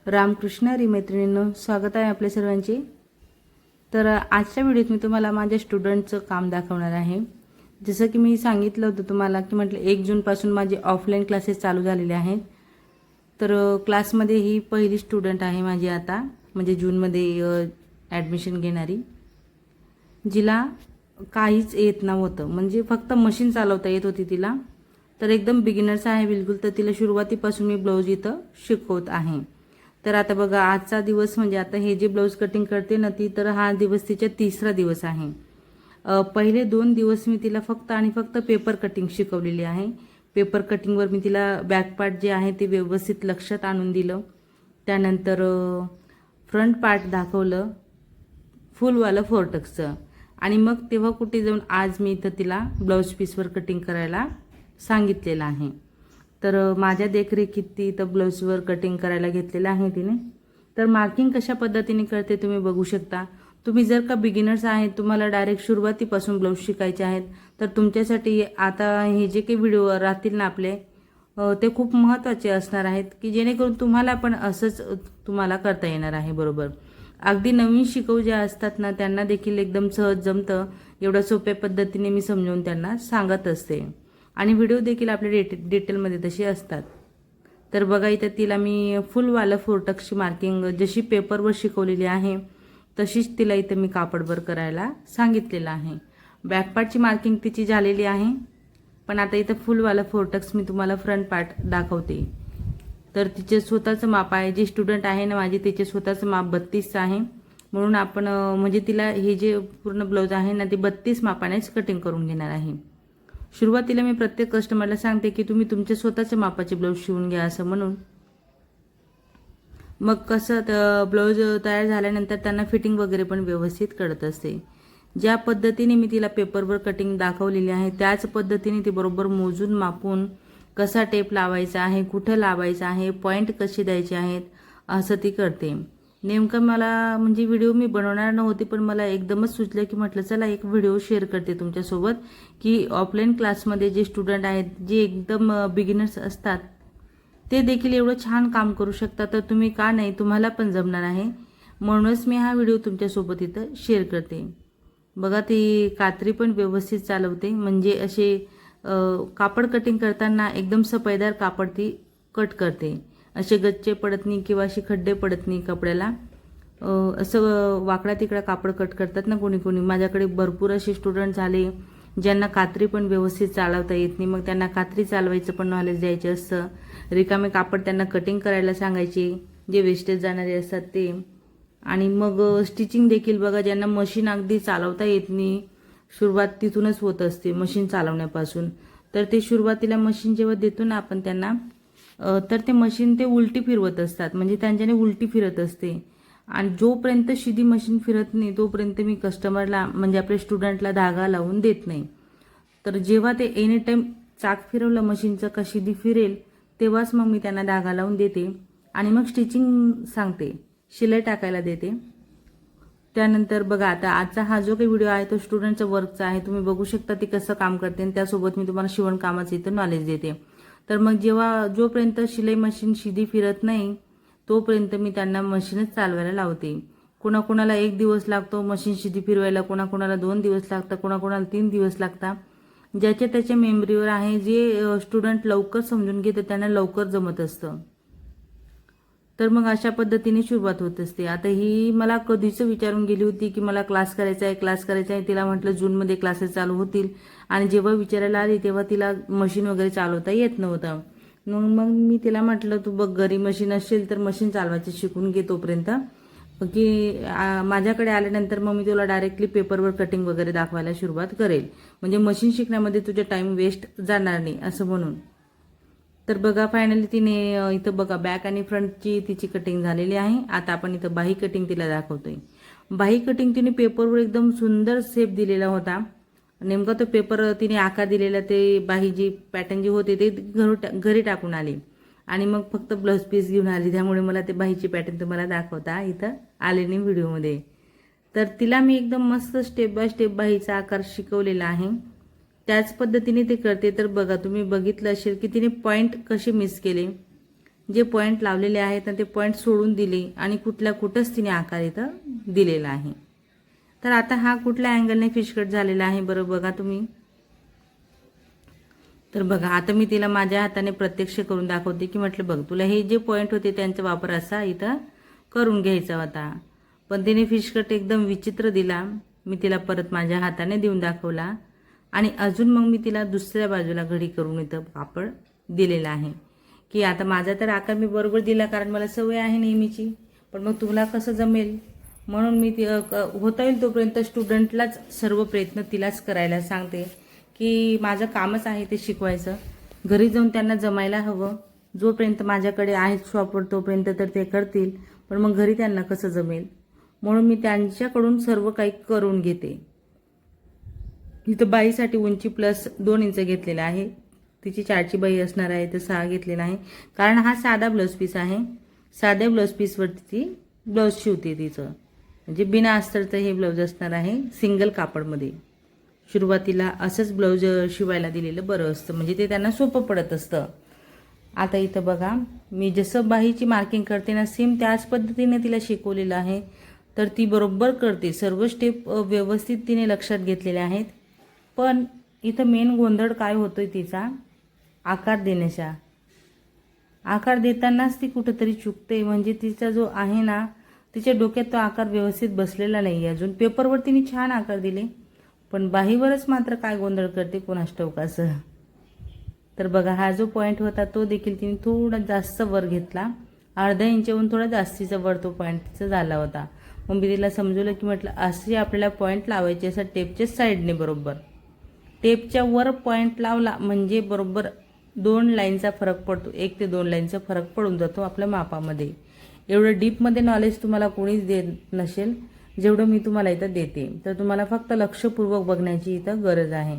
रामकृष्ण हरी मैत्रिणींनो, स्वागत आहे आपल्या सर्वांचे। तर आजच्या व्हिडिओत मी तुम्हाला माझ्या स्टुडंटचं काम दाखवणार आहे। जसं की मी सांगितलं होतं तुम्हाला की म्हटलं 1 जूनपासून माझे ऑफलाईन क्लासेस चालू झालेले आहेत। तर क्लासमध्ये ही पहिली स्टुडंट आहे माझी आता, म्हणजे जूनमध्ये ॲडमिशन घेणारी, जिला काहीच येत नव्हतं, म्हणजे फक्त मशीन चालवता येत होती तिला। तर एकदम बिगिनर्स आहे बिलकुल। तर तिला सुरुवातीपासून मी ब्लाऊज इथं शिकवत आहे। तर आता बघा, आजचा दिवस म्हणजे आता हे जे ब्लाऊज कटिंग करते ना ती, तर हा दिवस तिचा तिसरा दिवस आहे। पहिले 2 दिवस मी तिला फक्त आणि फक्त पेपर कटिंग शिकवलेली आहे। पेपर कटिंगवर मी तिला बॅक पार्ट जे आहे ते व्यवस्थित लक्षात आणून दिलं। त्यानंतर फ्रंट पार्ट दाखवलं फुलवालं फोरटक्सचं, आणि मग तेव्हा कुठे जाऊन आज मी इथं तिला ब्लाऊज पीसवर कटिंग करायला सांगितलेलं आहे। तर माझ्या देखरेखीत ती इथं ब्लाऊजवर कटिंग करायला घेतलेलं आहे तिने। तर मार्किंग कशा पद्धतीने करते तुम्ही बघू शकता। तुम्ही जर का बिगिनर्स आहेत, तुम्हाला डायरेक्ट सुरुवातीपासून ब्लाऊज शिकायचे आहेत, तर तुमच्यासाठी आता हे जे काही व्हिडिओ राहतील ना आपले, ते खूप महत्त्वाचे असणार आहेत, की जेणेकरून तुम्हाला पण असंच तुम्हाला करता येणार आहे बरोबर। अगदी नवीन शिकवू जे असतात ना त्यांना देखील एकदम सहज जमतं, एवढ्या सोप्या पद्धतीने मी समजावून त्यांना सांगत असते, आणि व्हिडिओ देखील आपल्या डिटेलमध्ये तसे असतात। तर बघा, इथं तिला मी फुलवालं फोरटक्सची मार्किंग जशी पेपरवर शिकवलेली आहे तशीच तिला इथं मी कापडवर करायला सांगितलेलं आहे। बॅकपार्टची मार्किंग तिची झालेली आहे, पण आता इथं फुलवालं फोरटक्स मी तुम्हाला फ्रंट पार्ट दाखवते। तर तिचे स्वतःचं माप आहे, जी स्टुडंट आहे ना माझी तिचे स्वतःचं माप 32 आहे, म्हणून आपण म्हणजे तिला हे जे पूर्ण ब्लाऊज आहे ना ते 32 मापानेच कटिंग करून घेणार आहे। सुरुवातीला मी प्रत्येक कस्टमरला सांगते की तुम्ही तुमच्या स्वतःच्या मापाचे ब्लाऊज शिवून घ्या असं म्हणून। मग कसं ब्लाऊज तयार झाल्यानंतर त्यांना फिटिंग वगैरे पण व्यवस्थित कळत असते। ज्या पद्धतीने मी तिला पेपरवर कटिंग दाखवलेली आहे त्याच पद्धतीने ती बरोबर मोजून मापून कसा टेप लावायचा आहे, कुठं लावायचा आहे, पॉईंट कसे द्यायचे आहेत असं ती करते। नेमकं मला म्हणजे व्हिडिओ मी बनवणार नव्हती, पण मला एकदमच सुचलं की म्हटलं चला एक व्हिडिओ शेअर करते तुमच्यासोबत, की ऑफलाईन क्लासमध्ये जे स्टुडंट आहेत जे एकदम बिगिनर्स असतात ते देखील एवढं छान काम करू शकतात, तर तुम्ही का नाही, तुम्हाला पण जमणार आहे, म्हणूनच मी हा व्हिडिओ तुमच्यासोबत इथं शेअर करते। बघा, ती कात्री पण व्यवस्थित चालवते, म्हणजे असे कापड कटिंग करताना एकदम सफाईदार कापड ती कट करते, असे गच्चे पडत नाही किंवा असे खड्डे पडत नाही कपड्याला। असं वाकडा तिकडा कापड कट करतात ना कोणी कोणी, माझ्याकडे भरपूर असे स्टुडंट झाले ज्यांना कात्री पण व्यवस्थित चालवता येत नाही, मग त्यांना कात्री चालवायचं पण नॉलेज द्यायचं असतं। रिकामे कापड त्यांना कटिंग करायला सांगायचे, जे वेस्टेज जाणारे असतात ते। आणि मग स्टिचिंग देखील बघा, ज्यांना मशीन अगदी चालवता येत नाही, सुरुवात तिथूनच होत असते मशीन चालवण्यापासून। तर ते सुरुवातीला मशीन जेव्हा देतो ना आपण त्यांना, तर ते मशीन ते उलटी फिरवत असतात, म्हणजे त्यांच्याने उलटी फिरत असते, आणि जोपर्यंत शिदी मशीन फिरत नाही तोपर्यंत मी कस्टमरला म्हणजे आपल्या स्टुडंटला धागा लावून देत नाही। तर जेव्हा ते एनी टाईम चाक फिरवलं मशीनचं का शिदी फिरेल, तेव्हाच मग मी त्यांना धागा लावून देते, आणि मग स्टिचिंग सांगते, शिलाई टाकायला देते। त्यानंतर बघा, आता आजचा हा जो काही व्हिडिओ आहे तो स्टुडंटचा वर्कचा आहे, तुम्ही बघू शकता ती कसं काम करते, आणि त्यासोबत मी तुम्हाला शिवण कामाचं इथं नॉलेज देते। तर मग जोपर्यंत शिलाई मशीन शिदी फिरत नाही तोपर्यंत मी त्यांना मशीनच चालवायला लावते। कोणाकोणाला 1 दिवस लागतो मशीन शिदी फिरवायला, कोणाकोणाला 2 दिवस लागतात, कोणाकोणाला 3 दिवस लागतात, ज्याच्या त्याच्या मेमरीवर आहे। जे स्टुडंट लवकर समजून घेते त्यांना लवकर जमत असतं। तर मग अशा पद्धतीने सुरुवात होत असते। आता ही मला कधीच विचारून गेली होती की मला क्लास करायचा आहे। तिला म्हटलं जूनमध्ये क्लासेस चालू होतील, आणि जेव्हा विचारायला आली तेव्हा तिला मशीन वगैरे चालवता येत नव्हतं। मग मी तिला म्हटलं तू बघ, घरी मशीन असेल तर मशीन चालवायची शिकून घे तोपर्यंत, की माझ्याकडे आल्यानंतर मग मी तुला डायरेक्टली पेपरवर कटिंग वगैरे दाखवायला सुरुवात करेल, म्हणजे मशीन शिकण्यामध्ये तुझा टाइम वेस्ट जाणार नाही असं म्हणून। तर बघा, फायनली तिने इथं बघा बॅक आणि फ्रंटची तिची कटिंग झालेली आहे। आता आपण इथं बाही कटिंग तिला दाखवतोय। बाही कटिंग तिने पेपरवर एकदम सुंदर शेप दिलेला होता। नेमका तो पेपर तिने आकार दिलेला, ते बाही जी पॅटर्न जी होते ते घरी टाकून आली, आणि मग फक्त ब्लाऊज पीस घेऊन आली, त्यामुळे मला ते बाहीची पॅटर्न तुम्हाला दाखवता इथं आले नाही व्हिडिओमध्ये। तर तिला मी एकदम मस्त स्टेप बाय स्टेप बाहीचा आकार शिकवलेला आहे, त्याच पद्धतीने ते करते। तर बघा, तुम्ही बघितलं असेल की तिने पॉइंट कसे मिस केले, जे पॉईंट लावलेले आहेत ना ते पॉईंट सोडून दिले आणि कुठंच तिने आकार इथं दिलेला आहे. तर आता हा कुठल्या अँगलने फिश कट झालेला आहे बरं बघा तुम्ही. तर बघा आता मी तिला माझ्या हाताने प्रत्यक्ष करून दाखवते की म्हटलं बघ तुला हे जे पॉईंट होते त्यांचा वापर असा इथं करून घ्यायचा होता. पण तिने फिश कट एकदम विचित्र दिला. मी तिला परत माझ्या हाताने देऊन दाखवला आणि अजून मग मी तिला दुसऱ्या बाजूला घडी करून इथं कापड दिलेला आहे की आता माझा तर आकार मी बरोबर दिला कारण मला सवय आहे नेहमीची. पण मग तुला कसं जमेल म्हणून मी होता येईल तोपर्यंत स्टुडंटलाच सर्व प्रयत्न तिलाच करायला सांगते की माझं कामच आहे ते शिकवायचं. घरी जाऊन त्यांना जमायला हवं. जोपर्यंत माझ्याकडे आहे शॉपवर तोपर्यंत तर ते करतील, पण मग घरी त्यांना कसं जमेल म्हणून मी त्यांच्याकडून सर्व काही करून घेते. इथं बाईसाठी उंची प्लस 2 इंच घेतलेला आहे. तिची 4ची बाई असणार आहे तर 6 घेतलेला आहे कारण हा साधा ब्लाऊज पीस आहे. साध्या ब्लाऊज पीसवरती ती ब्लाऊज शिवते तिचं, म्हणजे बिना अस्तरचं हे ब्लाऊज असणार आहे सिंगल कापडमध्ये. सुरुवातीला असंच ब्लाऊज शिवायला दिलेलं बरं असतं, म्हणजे ते त्यांना सोपं पडत असतं. आता इथं बघा मी जसं बाहीची मार्किंग करते ना सेम त्याच पद्धतीने तिला शिकवलेलं आहे. तर ती बरोबर करते. सर्व स्टेप व्यवस्थित तिने लक्षात घेतलेल्या आहेत. पण इथं मेन गोंधळ काय होतोय तिचा आकार देण्याचा. आकार देतानाच ती कुठेतरी चुकते. म्हणजे तिचा जो आहे ना तिच्या डोक्यात तो आकार व्यवस्थित बसलेला नाही. अजून पेपरवर तिने छान आकार दिले पण बाहीवरच मात्र काय गोंधळ करते कोणास ठाऊक असं. तर बघा हा जो पॉईंट होता तो देखील तिने थोडा जास्त वर घेतला. अर्धा इंचहून थोडा जास्तीचा वर तो पॉईंटचा झाला होता. मग मी तिला समजवलं की म्हटलं असे आपल्याला पॉईंट लावायचे असं टेपच्या साईडने बरोबर. टेपच्या वर पॉईंट लावला म्हणजे बरोबर 2 लाईनचा फरक पडतो. 1 ते 2 लाईनचा फरक पडून जातो आपल्या मापामध्ये. एवढं डीपमध्ये नॉलेज तुम्हाला कोणीच देत नसेल जेवढं मी तुम्हाला इथं देते. तर तुम्हाला फक्त लक्षपूर्वक बघण्याची इथं गरज आहे.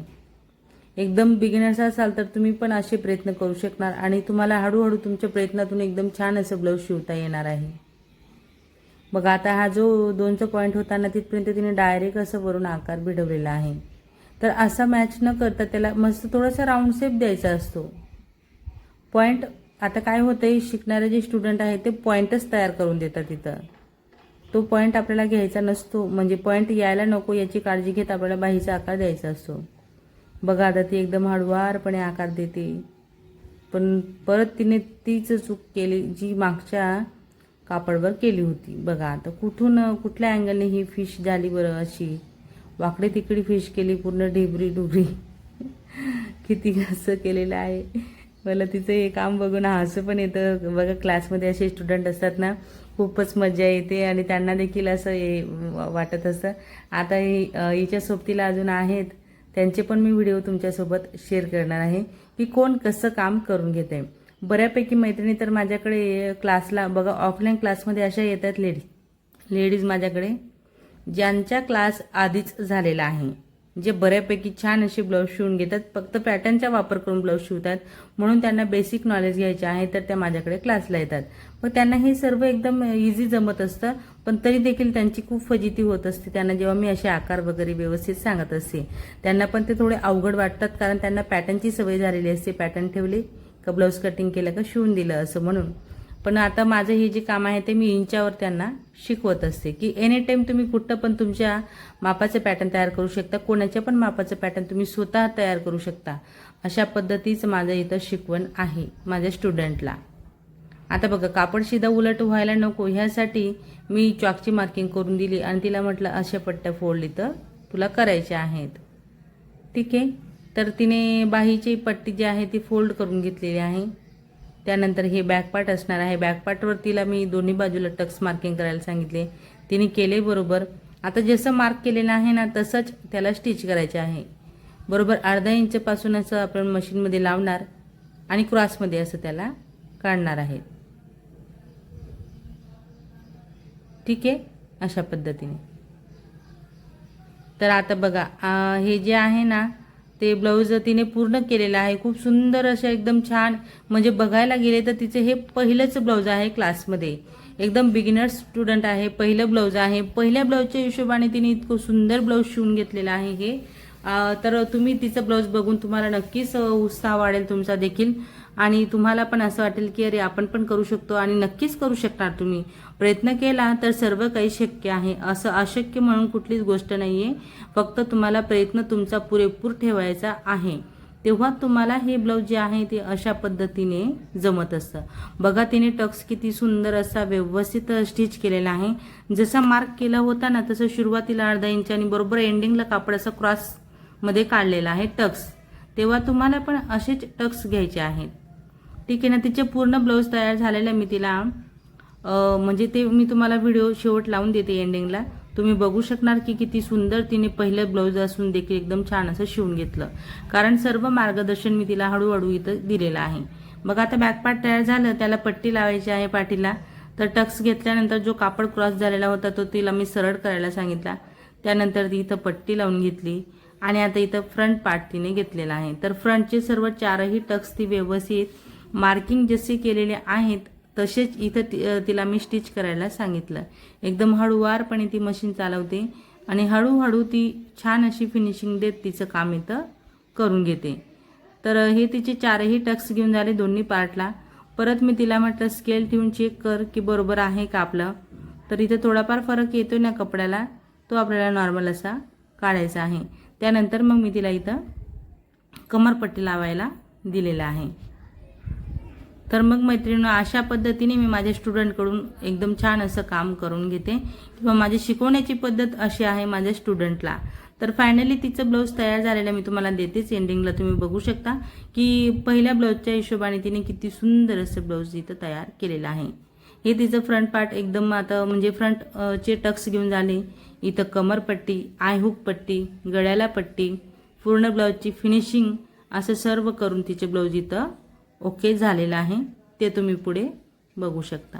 एकदम बिगिनर्स असाल तर तुम्ही पण असे प्रयत्न करू शकणार आणि तुम्हाला हळूहळू तुमच्या प्रयत्नातून एकदम छान असं ब्लाऊज शिवता येणार आहे. मग आता हा जो 2चा पॉईंट होता ना तिथपर्यंत तिने डायरेक्ट असं वरून आकार भिडवलेला आहे. तर असा मॅच न करता त्याला मस्त थोडासा राऊंड शेप द्यायचा असतो. पॉईंट आता काय होतंय शिकणारे जे स्टुडंट आहेत ते पॉईंटच तयार करून देतात तिथं. तो पॉईंट आपल्याला घ्यायचा नसतो. म्हणजे पॉईंट यायला नको याची काळजी घेत आपल्याला बाहीचा आकार द्यायचा असतो. बघा आता ती एकदम हळुवारपणे आकार देते. पण परत तिने तीच चूक केली जी मागच्या कापडवर केली होती. बघा आता कुठल्या अँगलने ही फिश झाली बरं अशी. वाकडे तिकडे फिश केली पूर्ण ढेबरी डुबरी. किती असं केलेलं आहे. मला तिचं हे काम बघून हसू पण येतं. बघा क्लासमध्ये असे स्टुडंट असतात ना खूपच मजा येते आणि त्यांना देखील असं वाटत असतं. आता हिच्या सोबतीला अजून आहेत त्यांचे पण मी व्हिडिओ तुमच्यासोबत शेअर करणार आहे की कोण कसं काम करून घेत आहे. बऱ्यापैकी मैत्रिणी तर माझ्याकडे क्लासला बघा ऑफलाईन क्लासमध्ये अशा येतात लेडीज माझ्याकडे ज्यांचा क्लास आधीच झालेला आहे, जे बऱ्यापैकी छान असे ब्लाऊज शिवून घेतात. फक्त पॅटर्नचा वापर करून ब्लाऊज शिवतात म्हणून त्यांना बेसिक नॉलेज घ्यायचे आहे तर त्या माझ्याकडे क्लासला येतात. मग त्यांना हे सर्व एकदम इझी जमत असतं. पण तरी देखील त्यांची खूप फजिती होत असते त्यांना जेव्हा मी असे आकार वगैरे व्यवस्थित सांगत असते. त्यांना पण ते थोडे अवघड वाटतात कारण त्यांना पॅटर्नची सवय झालेली असते. पॅटर्न ठेवले का ब्लाऊज कटिंग केलं का शिवून दिलं असं म्हणून. पण आता माझं हे जे काम आहे ते मी इंचावर त्यांना शिकवत असते की एनी टाईम तुम्ही कुठं पण तुमच्या मापाचं पॅटर्न तयार करू शकता. कोणाच्या पण मापाचं पॅटर्न तुम्ही स्वतः तयार करू शकता. अशा पद्धतीचं माझं इथं शिकवण आहे माझ्या स्टुडंटला. आता बघा कापड शिदा उलट व्हायला नको ह्यासाठी मी चॉकची मार्किंग करून दिली आणि तिला म्हटलं अशा पट्ट्या फोल्ड इथं तुला करायच्या आहेत. ठीक आहे. तर तिने बाहीची पट्टी जी आहे ती फोल्ड करून घेतलेली आहे. त्यानंतर हे बॅक पार्ट असणार आहे. बॅक पार्टवर तिला मी दोन्ही बाजूला टक्स मार्किंग करायला सांगितले. तिने केले बरोबर. आता जसं मार्क केलेलं आहे ना तसंच त्याला स्टिच करायचे आहे. बरोबर अर्धा इंचपासून असं आपण मशीनमध्ये लावणार आणि क्रॉसमध्ये असं त्याला काढणार आहे. ठीक आहे अशा पद्धतीने. तर आता बघा हे जे आहे ना ते ब्लाऊज तिने पूर्ण केलेलं आहे. खूप सुंदर असं एकदम छान म्हणजे बघायला गेले तर तिचे हे पहिलंच ब्लाऊज आहे क्लासमध्ये. एकदम बिगिनर स्टुडंट आहे. पहिलं ब्लाऊज आहे. पहिल्या ब्लाऊजच्या हिशोबाने तिने इतकं सुंदर ब्लाऊज शिवून घेतलेलं आहे हे. तर तुम्ही तिचं ब्लाऊज बघून तुम्हाला नक्कीच उत्साह वाढेल तुमचा देखील. आणि तुम्हाला पण असं वाटेल की अरे आपण पण करू शकतो, आणि नक्कीच करू शकणार तुम्ही. प्रयत्न केला तर सर्व काही शक्य आहे. असं अशक्य म्हणून कुठलीच गोष्ट नाही आहे. फक्त तुम्हाला प्रयत्न तुमचा पुरेपूर ठेवायचा आहे, तेव्हा तुम्हाला हे ब्लाऊज जे आहे ते अशा पद्धतीने जमत असतं. बघा तिने टक्स किती सुंदर असा व्यवस्थित स्टिच केलेला आहे. जसा मार्क केला होता ना तसं सुरुवातीला अर्धा इंच आणि बरोबर एंडिंगला कापड असं क्रॉसमध्ये काढलेला आहे टक्स. तेव्हा तुम्हाला पण असेच टक्स घ्यायचे आहेत. ठीक आहे ना. तिचे पूर्ण ब्लाऊज तयार झालेले मी तिला म्हणजे ते मी तुम्हाला व्हिडिओ शेवट लावून देते एंडिंगला. तुम्ही बघू शकणार की किती सुंदर तिने पहिलं ब्लाऊज असून देखील एकदम छान असं शिवून घेतलं, कारण सर्व मार्गदर्शन मी तिला हळूहळू इथं दिलेलं आहे. बघा आता बॅक पार्ट तयार झालं, त्याला पट्टी लावायची आहे पाठीला. तर टक्स घेतल्यानंतर जो कापड क्रॉस झालेला होता तो तिला मी सरळ करायला सांगितला. त्यानंतर ती इथं पट्टी लावून घेतली आणि आता इथं फ्रंट पार्ट तिने घेतलेला आहे. तर फ्रंटचे सर्व चारही टक्स ती व्यवस्थित मार्किंग जसे केलेले आहेत तसेच इथं तिला मी स्टिच करायला सांगितलं. एकदम हळूवारपणे ती मशीन चालवते आणि हळूहळू ती छान अशी फिनिशिंग देत तिचं काम इथं करून घेते. तर हे तिचे चारही टक्स घेऊन झाले दोन्ही पार्टला. परत मी तिला म्हटलं स्केल ठेवून चेक कर की बरोबर आहे का आपलं. तर इथं थोडाफार फरक येतो ना कपड्याला, तो आपल्याला नॉर्मल असा काढायचा आहे. त्यानंतर मग मी तिला इथं कमरपट्टी लावायला दिलेला आहे. तर मग मैत्रिणींनो, अशा पद्धतीने मी माझ्या स्टुडंटकडून एकदम छान असं काम करून घेते, किंवा माझी शिकवण्याची पद्धत अशी आहे माझ्या स्टुडंटला. तर फायनली तिचं ब्लाऊज तयार झालेलं मी तुम्हाला देतेच एंडिंगला. तुम्ही बघू शकता की पहिल्या ब्लाऊजच्या हिशोबाने तिने किती सुंदर असं ब्लाऊज इथं तयार केलेलं आहे. हे तिचं फ्रंट पार्ट एकदम आता म्हणजे फ्रंटचे टक्स घेऊन झाले. इथं कमरपट्टी, आयहुक पट्टी, गळ्याला पट्टी, पूर्ण ब्लाऊजची फिनिशिंग असं सर्व करून तिचे ब्लाऊज इथं ओके झालेलं आहे. ते तुम्ही पुढे बघू शकता.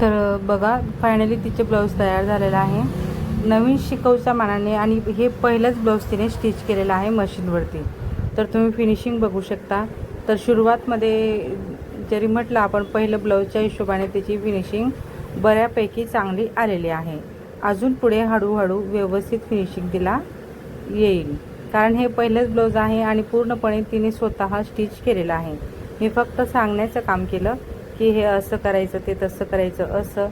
तर बघा फायनली तिचे ब्लाऊज तयार झालेला आहे नवीन शिकवच्या मानाने, आणि हे पहिलंच ब्लाऊज तिने स्टिच केलेलं आहे मशीनवरती. तर तुम्ही फिनिशिंग बघू शकता. तर सुरुवातमध्ये जरी म्हटलं आपण पहिलं ब्लाऊजच्या हिशोबाने तिची फिनिशिंग बऱ्यापैकी चांगली आलेली आहे. अजून पुढे हळूहळू व्यवस्थित फिनिशिंग तिला येईल, कारण हे पहिलंच ब्लाऊज आहे आणि पूर्णपणे तिने स्वतः स्टिच केलेलं आहे. मी फक्त सांगण्याचं काम केलं की हे असं करायचं, ते तसं करायचं असं.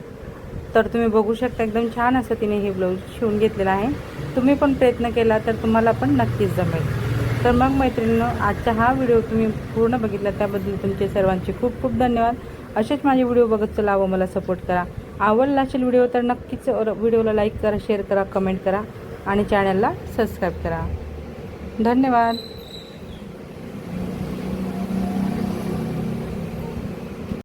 तर तुम्ही बघू शकता एकदम छान असं तिने हे ब्लाऊज शिवून घेतलेलं आहे. तुम्ही पण प्रयत्न केला तर तुम्हाला पण नक्कीच जमेल. तर मग मैत्रिणींनो, आजचा हा व्हिडिओ तुम्ही पूर्ण बघितला त्याबद्दल तुमचे सर्वांचे खूप खूप धन्यवाद. असेच माझे व्हिडिओ बघत चला व मला सपोर्ट करा. आवडला असेल व्हिडिओ तर नक्कीच व्हिडिओला लाईक करा, शेअर करा, कमेंट करा आणि चॅनलला सबस्क्राईब करा. धन्यवाद.